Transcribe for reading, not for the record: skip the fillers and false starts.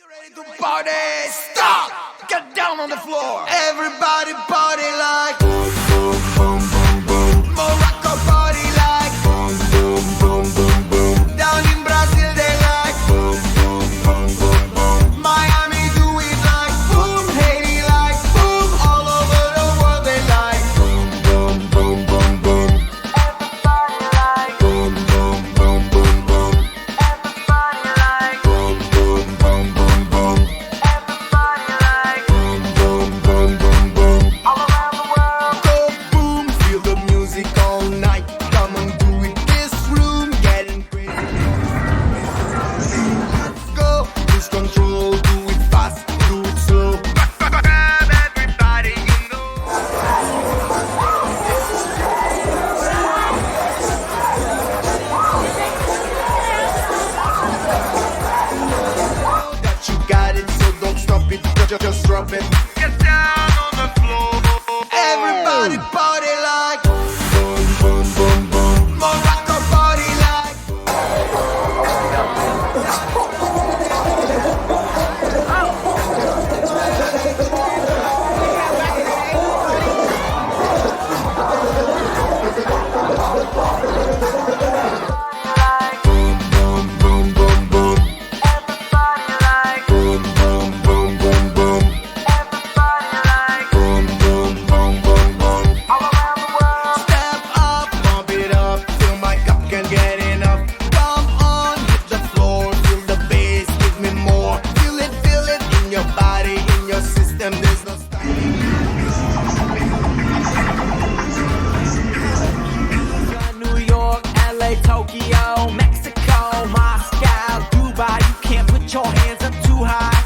Ready to party? Stop! Get down on the floor. Everybody party like boom, boom, boom, boom, boom. Morocco party like boom, boom, boom, boom, boom. Down in Brazil they like boom, boom, boom, boom, boom. Miami do it like boom, Haiti like boom. All over the world they like boom, boom, boom, boom, boom. Everybody like boom, boom, boom, boom, boom. Everybody like boom, boom, boom, boom, boom. Everybody like boom, boom, boom, boom, boom. All around the world. Go boom, feel the music all night. Come and do it this room, getting crazy. Go, lose control, do it fast, do it slow. Grab everybody you know. That you got it, so don't stop it, just drop it. Get down on the floor. Everybody party like boom, boom, boom, boom. Morocco party like boom, boom, boom, boom, boom. Everybody like boom, boom, boom, boom, boom. Everybody like boom, boom, boom, boom, boom. All around the world. Step up, pump it up till my cup can get enough. Come on, hit the floor, feel the bass, give me more. Feel it in your body, in your system. There's no stopping. New York, LA, Tokyo, Mexico, Moscow, Dubai. You can't put your hands up too high.